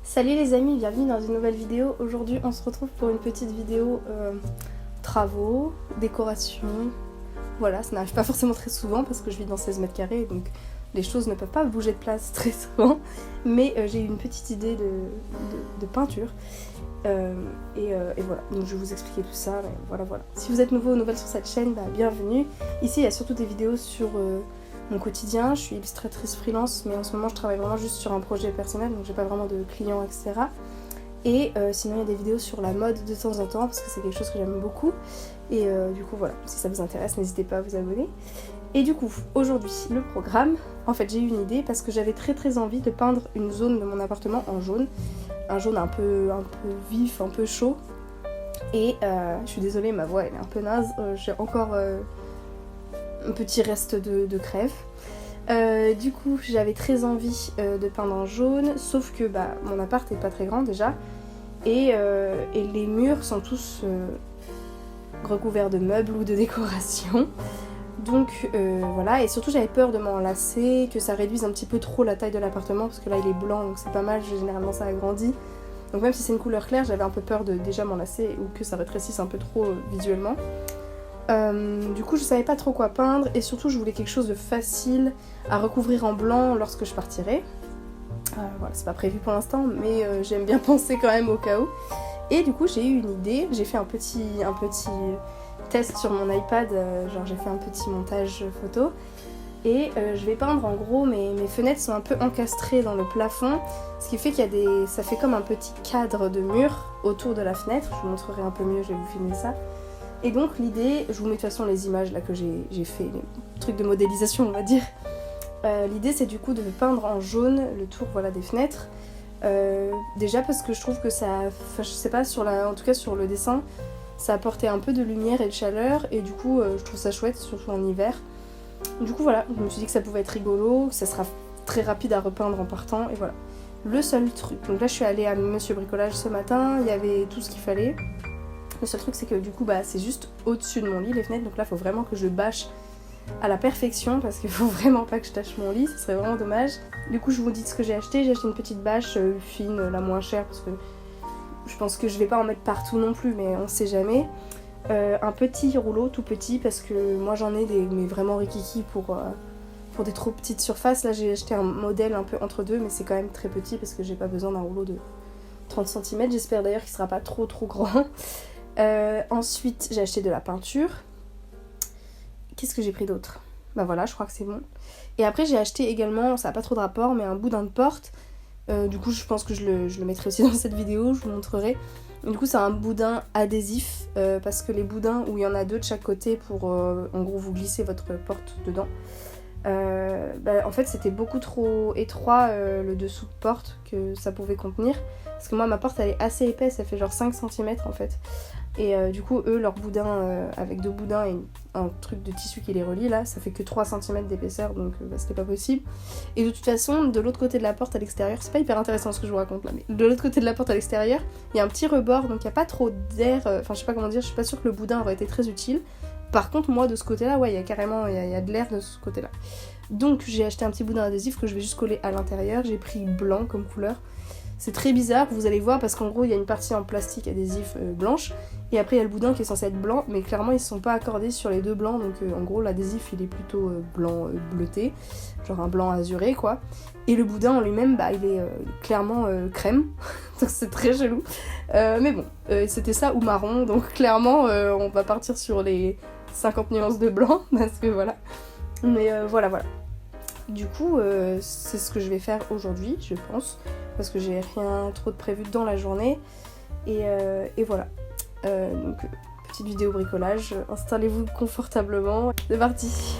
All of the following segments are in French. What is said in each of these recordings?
Salut les amis, bienvenue dans une nouvelle vidéo. Aujourd'hui on se retrouve pour une petite vidéo travaux, décoration. Voilà, ça n'arrive pas forcément très souvent parce que je vis dans 16 mètres carrés donc les choses ne peuvent pas bouger de place très souvent. Mais j'ai eu une petite idée de peinture et voilà, donc je vais vous expliquer tout ça. Voilà. Si vous êtes nouveau ou nouvelle sur cette chaîne, bienvenue. Ici il y a surtout des vidéos sur mon quotidien. Je suis illustratrice freelance, mais en ce moment je travaille vraiment juste sur un projet personnel, donc j'ai pas vraiment de clients, etc. Et sinon il y a des vidéos sur la mode de temps en temps, parce que c'est quelque chose que j'aime beaucoup. Et du coup voilà, si ça vous intéresse, n'hésitez pas à vous abonner. Et du coup, aujourd'hui, le programme, en fait j'ai eu une idée parce que j'avais très envie de peindre une zone de mon appartement en jaune. Un jaune un peu vif, un peu chaud. Et je suis désolée, ma voix elle est un peu naze, j'ai encore un petit reste de crève. Du coup j'avais très envie de peindre en jaune, sauf que mon appart est pas très grand déjà et les murs sont tous recouverts de meubles ou de décorations. Donc voilà, et surtout j'avais peur de m'en lasser, que ça réduise un petit peu trop la taille de l'appartement parce que là il est blanc donc c'est pas mal, généralement ça agrandit. Donc même si c'est une couleur claire, j'avais un peu peur de déjà m'en lasser ou que ça rétrécisse un peu trop visuellement. Du coup je savais pas trop quoi peindre et surtout je voulais quelque chose de facile à recouvrir en blanc lorsque je partirai. Voilà, c'est pas prévu pour l'instant mais j'aime bien penser quand même au cas où. Et du coup j'ai eu une idée, j'ai fait un petit test sur mon iPad, genre j'ai fait un petit montage photo et je vais peindre en gros, mes fenêtres sont un peu encastrées dans le plafond, ce qui fait qu'il y a ça fait comme un petit cadre de mur autour de la fenêtre, je vous montrerai un peu mieux, je vais vous filmer ça. Et donc l'idée, je vous mets de toute façon les images là que j'ai fait, les trucs de modélisation on va dire. L'idée c'est du coup de peindre en jaune le tour des fenêtres. Déjà parce que je trouve que ça, je sais pas, en tout cas sur le dessin, ça apportait un peu de lumière et de chaleur et du coup je trouve ça chouette, surtout en hiver. Du coup voilà, je me suis dit que ça pouvait être rigolo, que ça sera très rapide à repeindre en partant et voilà. Le seul truc, donc là je suis allée à Monsieur Bricolage ce matin, il y avait tout ce qu'il fallait. Le seul truc c'est que du coup c'est juste au-dessus de mon lit les fenêtres, donc là il faut vraiment que je bâche à la perfection parce qu'il faut vraiment pas que je tâche mon lit, ce serait vraiment dommage. Du coup je vous dis ce que j'ai acheté une petite bâche fine, la moins chère parce que je pense que je vais pas en mettre partout non plus mais on sait jamais. Un petit rouleau tout petit parce que moi j'en ai mais vraiment rikiki pour des trop petites surfaces. Là j'ai acheté un modèle un peu entre deux mais c'est quand même très petit parce que j'ai pas besoin d'un rouleau de 30 cm, j'espère d'ailleurs qu'il sera pas trop grand. Ensuite j'ai acheté de la peinture. Qu'est-ce que j'ai pris d'autre ? Voilà, je crois que c'est bon. Et après j'ai acheté également, ça n'a pas trop de rapport, mais un boudin de porte. Du coup je pense que je le mettrai aussi dans cette vidéo, je vous montrerai. Du coup c'est un boudin adhésif, parce que les boudins où il y en a deux de chaque côté pour en gros vous glisser votre porte dedans. En fait c'était beaucoup trop étroit le dessous de porte que ça pouvait contenir. Parce que moi ma porte elle est assez épaisse, elle fait genre 5 cm en fait. Et du coup eux leur boudin avec deux boudins et un truc de tissu qui les relie là, ça fait que 3 cm d'épaisseur donc c'était pas possible. Et de toute façon de l'autre côté de la porte à l'extérieur, c'est pas hyper intéressant ce que je vous raconte là, mais de l'autre côté de la porte à l'extérieur il y a un petit rebord donc il n'y a pas trop d'air, enfin je sais pas comment dire, je suis pas sûre que le boudin aurait été très utile. Par contre moi de ce côté là ouais il y a carrément il y a de l'air de ce côté là. Donc j'ai acheté un petit boudin adhésif que je vais juste coller à l'intérieur, j'ai pris blanc comme couleur. C'est très bizarre, vous allez voir, parce qu'en gros il y a une partie en plastique adhésif blanche et après il y a le boudin qui est censé être blanc, mais clairement ils se sont pas accordés sur les deux blancs, donc en gros l'adhésif il est plutôt blanc bleuté, genre un blanc azuré quoi. Et le boudin en lui-même il est clairement crème, donc c'est très chelou. Mais bon, c'était ça ou marron, donc clairement on va partir sur les 50 nuances de blanc, parce que voilà. Mais voilà. Du coup, c'est ce que je vais faire aujourd'hui, je pense, parce que j'ai rien trop de prévu dans la journée. Et voilà. Donc, petite vidéo bricolage. Installez-vous confortablement. C'est parti!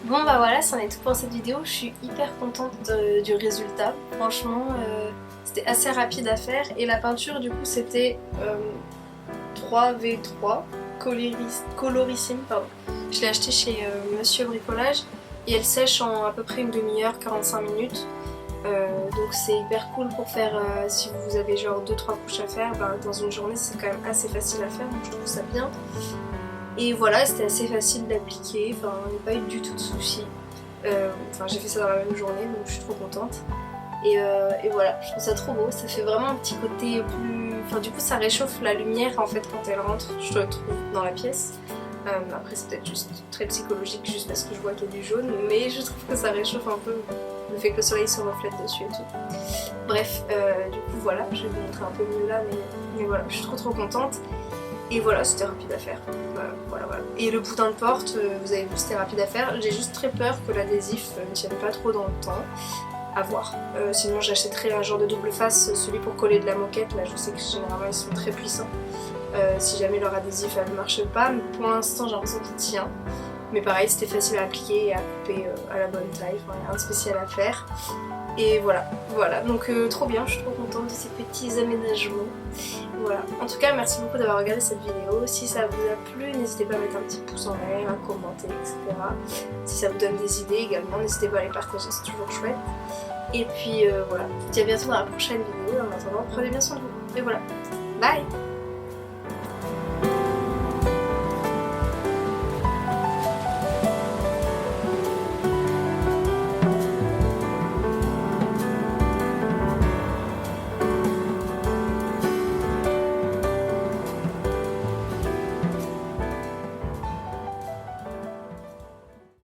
Bon bah voilà, c'en est tout pour cette vidéo. Je suis hyper contente du résultat. Franchement, c'était assez rapide à faire. Et la peinture du coup c'était 3v3 colorissime, pardon. Je l'ai acheté chez Monsieur Bricolage et elle sèche en à peu près une demi-heure, 45 minutes. Donc c'est hyper cool pour faire, si vous avez genre 2-3 couches à faire, bah, dans une journée c'est quand même assez facile à faire, donc je trouve ça bien. Et voilà, c'était assez facile d'appliquer, enfin il n'y a pas eu du tout de soucis. Enfin j'ai fait ça dans la même journée, donc je suis trop contente. Et voilà, je trouve ça trop beau, ça fait vraiment un petit côté plus... Enfin du coup ça réchauffe la lumière en fait quand elle rentre, je le trouve, dans la pièce. Après c'est peut-être juste très psychologique juste parce que je vois qu'il y a du jaune, mais je trouve que ça réchauffe un peu le fait que le soleil se reflète dessus et tout. Bref, du coup voilà, je vais vous montrer un peu mieux là, mais voilà, je suis trop contente. Et voilà, c'était rapide à faire. Voilà. Et le boudin de porte, vous avez vu, c'était rapide à faire. J'ai juste très peur que l'adhésif ne tienne pas trop dans le temps. À voir. Sinon j'achèterai un genre de double face, celui pour coller de la moquette. Là je sais que généralement ils sont très puissants. Si jamais leur adhésif ne marche pas, mais pour l'instant j'ai l'impression qu'il tient. Mais pareil, c'était facile à appliquer et à couper à la bonne taille, enfin, rien de spécial à faire. Et voilà, donc trop bien, je suis trop contente de ces petits aménagements. Voilà, en tout cas merci beaucoup d'avoir regardé cette vidéo. Si ça vous a plu, n'hésitez pas à mettre un petit pouce en l'air, à commenter, etc. Si ça vous donne des idées également, n'hésitez pas à les partager, c'est toujours chouette. Et puis voilà, je vous dis à bientôt dans la prochaine vidéo. En attendant, prenez bien soin de vous. Et voilà, bye!